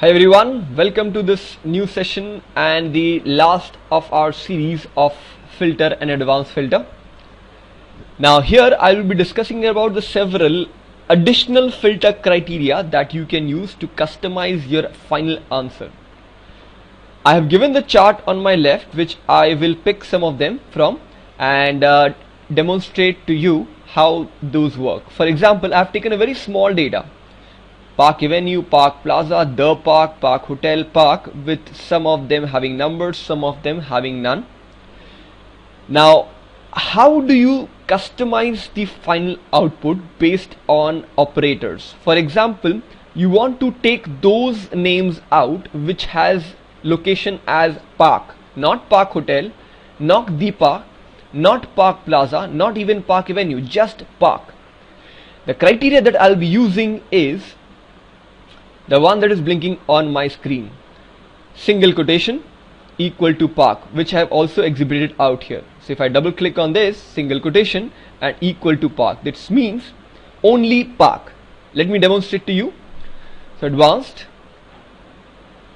Hi everyone, welcome to this new session and the last of our series of filter and advanced filter. Now here I will be discussing about the several additional filter criteria that you can use to customize your final answer. I have given the chart on my left which I will pick some of them from and demonstrate to you how those work. For example, I have taken a very small data. Park Avenue, Park Plaza, The Park, Park Hotel, Park, with some of them having numbers, some of them having none. Now, how do you customize the final output based on operators? For example, you want to take those names out which has location as Park, not Park Hotel, not The Park, not Park Plaza, not even Park Avenue, just Park. The criteria that I'll be using is the one that is blinking on my screen, single quotation equal to Park, which I have also exhibited out here. So if I double click on this, single quotation and equal to Park, this means only Park. Let me demonstrate to you. So advanced,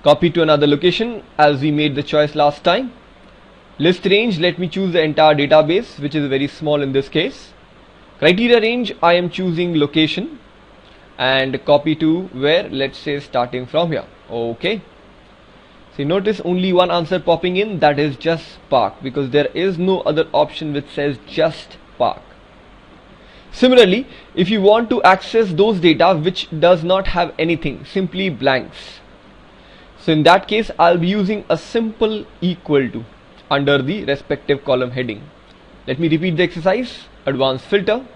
copy to another location as we made the choice last time. List range, let me choose the entire database, which is very small in this case. Criteria range, I am choosing location and copy to where, let's say starting from here. Okay, so notice only one answer popping in, that is just Park, because there is no other option which says just Park. Similarly, if you want to access those data which does not have anything, simply blanks, so in that case I'll be using a simple equal to under the respective column heading. Let me repeat the exercise. Advanced filter,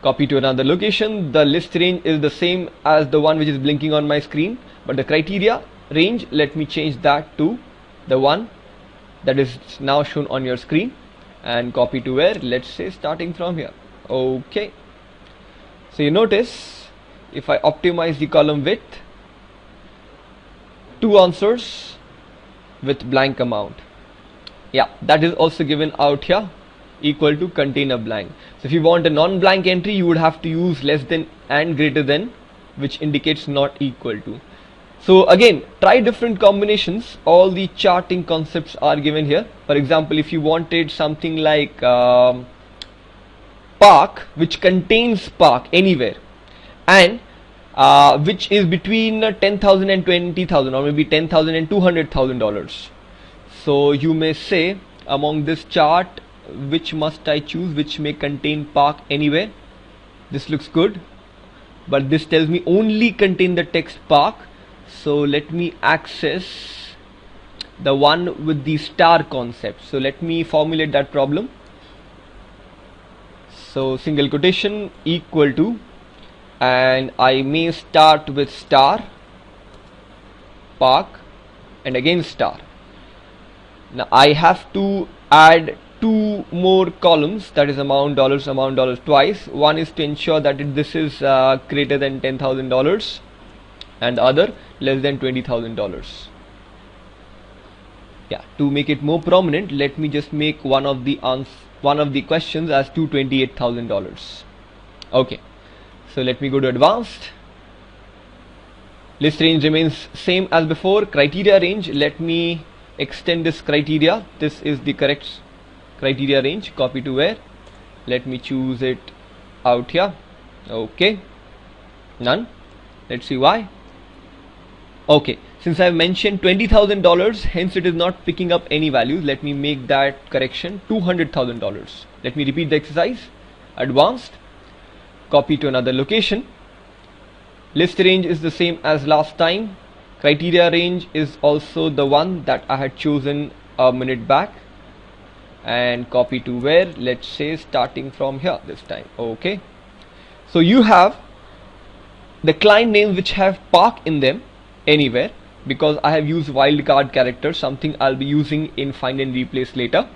copy to another location. The list range is the same as the one which is blinking on my screen, but the criteria range, let me change that to the one that is now shown on your screen and copy to where, let's say starting from here. Okay, so you notice if I optimize the column width, two answers with blank amount. Yeah, that is also given out here, equal to contain a blank. So if you want a non-blank entry, you would have to use less than and greater than, which indicates not equal to. So again, try different combinations. All the charting concepts are given here. For example, if you wanted something like Park, which contains Park anywhere, and which is between 10,000 and 20,000, or maybe 10,000 and $200,000. So you may say, among this chart, which must I choose which may contain Park anywhere? This looks good, but this tells me only contain the text Park. So let me access the one with the star concept. So let me formulate that problem. So single quotation equal to, and I may start with star, Park, and again star. Now I have to add two more columns, that is amount dollars twice. One is to ensure that this is greater than $10,000 and the other less than $20,000. Yeah, to make it more prominent, let me just make one of the questions as $228,000. Okay, so let me go to advanced. List range remains same as before. Criteria range, let me extend this criteria. This is the correct criteria range. Copy to where, let me choose it out here. Okay, none. Let's see why. Okay, since I have mentioned $20,000, hence it is not picking up any values. Let me make that correction, $200,000. Let me repeat the exercise. Advanced, copy to another location. List range is the same as last time. Criteria range is also the one that I had chosen a minute back, and copy to where, let's say starting from here this time. Okay, so you have the client names which have Park in them anywhere, because I have used wildcard character, something I'll be using in find and replace later.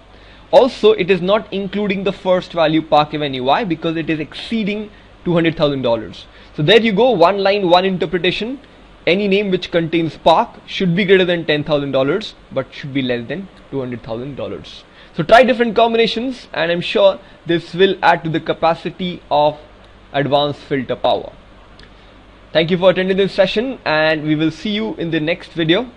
Also, it is not including the first value Park Avenue. Why? Because it is exceeding $200,000. So there you go, one line, one interpretation. Any name which contains Park should be greater than $10,000 but should be less than $200,000. So try different combinations, and I'm sure this will add to the capacity of advanced filter power. Thank you for attending this session, and we will see you in the next video.